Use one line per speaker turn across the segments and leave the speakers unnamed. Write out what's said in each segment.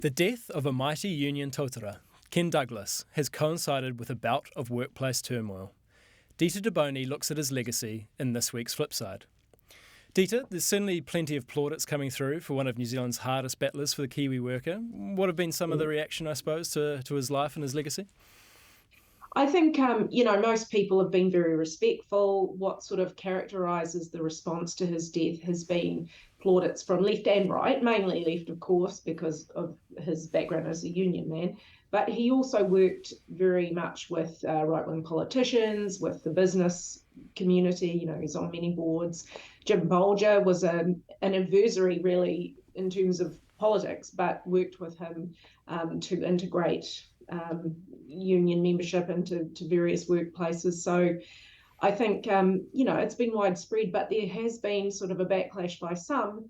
The death of a mighty union totara, Ken Douglas, has coincided with a bout of workplace turmoil. Dieter de Boney looks at his legacy in this week's Flipside. Dieter, there's certainly plenty of plaudits coming through for one of New Zealand's hardest battlers for the Kiwi worker. What have been some of the reaction, I suppose, to his life and his legacy?
I think, most people have been very respectful. What sort of characterises the response to his death has been plaudits from left and right, mainly left, of course, because of his background as a union man. But he also worked very much with right-wing politicians, with the business community. He's on many boards. Jim Bolger was an adversary, really, in terms of politics, but worked with him to integrate union membership into various workplaces. So I think, it's been widespread, but there has been sort of a backlash by some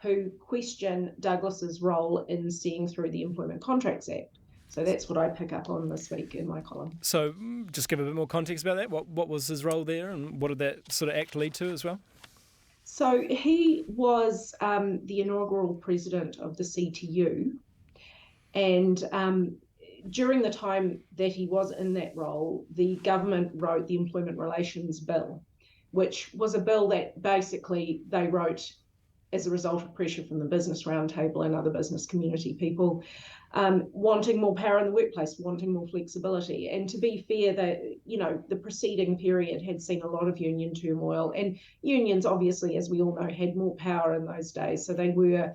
who question Douglas's role in seeing through the Employment Contracts Act. So that's what I pick up on this week in my column.
So just give a bit more context about that. What was his role there, and what did that sort of act lead to as well?
So he was the inaugural president of the CTU, and during the time that he was in that role, the government wrote the Employment Relations Bill, which was a bill that basically they wrote as a result of pressure from the Business Roundtable and other business community people, wanting more power in the workplace, wanting more flexibility. And to be fair, the preceding period had seen a lot of union turmoil, and unions, obviously, as we all know, had more power in those days. So they were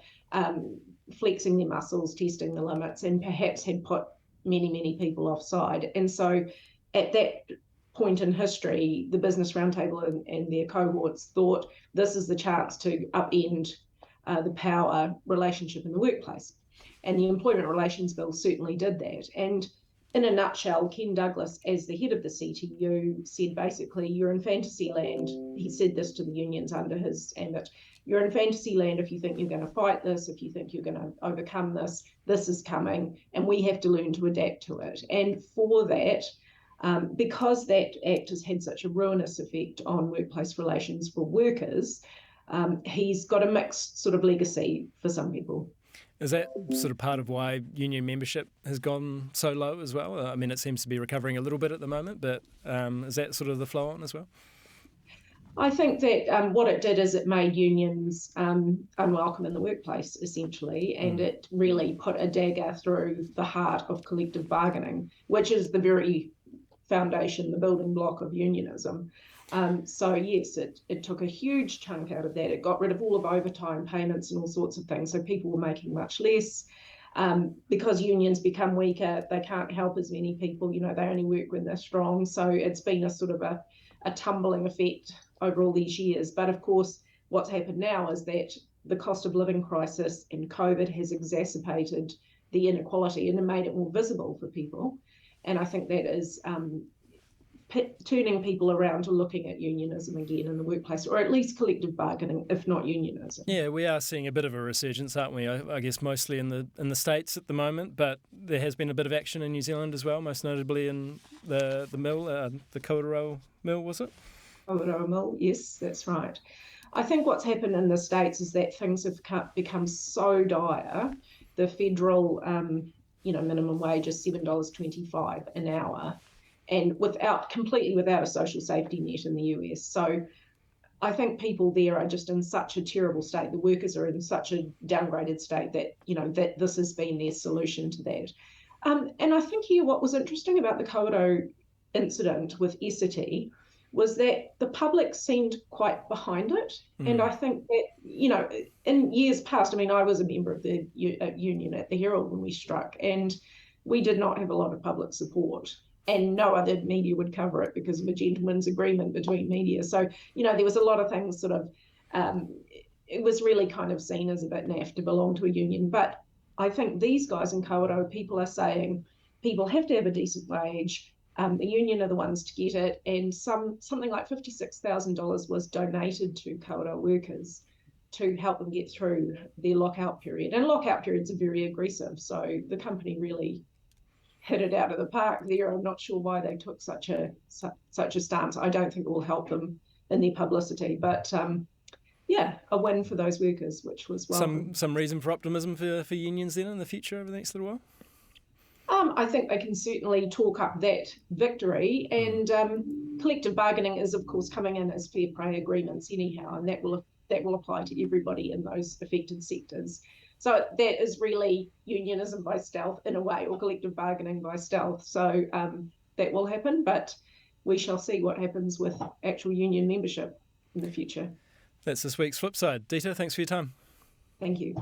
flexing their muscles, testing the limits, and perhaps had put many people offside. And so at that point in history, the Business Roundtable and their cohorts thought this is the chance to upend the power relationship in the workplace. And the Employment Relations Bill certainly did that. And in a nutshell, Ken Douglas, as the head of the CTU, said basically, you're in fantasy land. He said this to the unions under his ambit. You're in fantasy land if you think you're going to fight this, if you think you're going to overcome this. This is coming, and we have to learn to adapt to it. And for that, because that act has had such a ruinous effect on workplace relations for workers, he's got a mixed sort of legacy for some people.
Is that sort of part of why union membership has gone so low as well? I mean, it seems to be recovering a little bit at the moment, but is that sort of the flow on as well?
I think that what it did is it made unions unwelcome in the workplace, essentially, and it really put a dagger through the heart of collective bargaining, which is the very foundation, the building block of unionism. So yes, it took a huge chunk out of that. It got rid of all of overtime payments and all sorts of things. So people were making much less. Because unions become weaker, they can't help as many people. They only work when they're strong. So it's been a sort of a tumbling effect over all these years. But of course, what's happened now is that the cost of living crisis and COVID has exacerbated the inequality and made it more visible for people. And I think that is turning people around to looking at unionism again in the workplace, or at least collective bargaining, if not unionism.
Yeah, we are seeing a bit of a resurgence, aren't we? I guess mostly in the States at the moment, but there has been a bit of action in New Zealand as well, most notably in the mill, the Kawerau mill, was it?
Kawerau mill, yes, that's right. I think what's happened in the States is that things have become so dire. The federal minimum wage is $7.25 an hour, and completely without a social safety net in the US. So I think people there are just in such a terrible state. The workers are in such a downgraded state that, that this has been their solution to that. And I think here what was interesting about the Kawerau incident with Essity was that the public seemed quite behind it. And I think that, in years past, I was a member of the union at the Herald when we struck, and we did not have a lot of public support. And no other media would cover it because of a gentleman's agreement between media. So, there was a lot of things sort of, it was really kind of seen as a bit naff to belong to a union. But I think these guys in Kawerau, people are saying people have to have a decent wage. The union are the ones to get it, and something like $56,000 was donated to Kawerau workers to help them get through their lockout period. And lockout periods are very aggressive, so the company really hit it out of the park there. I'm not sure why they took such a stance. I don't think it will help them in their publicity, but a win for those workers, which was welcome.
Some reason for optimism for unions then in the future over the next little while?
I think they can certainly talk up that victory, and collective bargaining is, of course, coming in as fair pay agreements anyhow, and that will apply to everybody in those affected sectors. So that is really unionism by stealth in a way, or collective bargaining by stealth. So that will happen, but we shall see what happens with actual union membership in the future.
That's this week's Flipside. Dita, thanks for your time.
Thank you.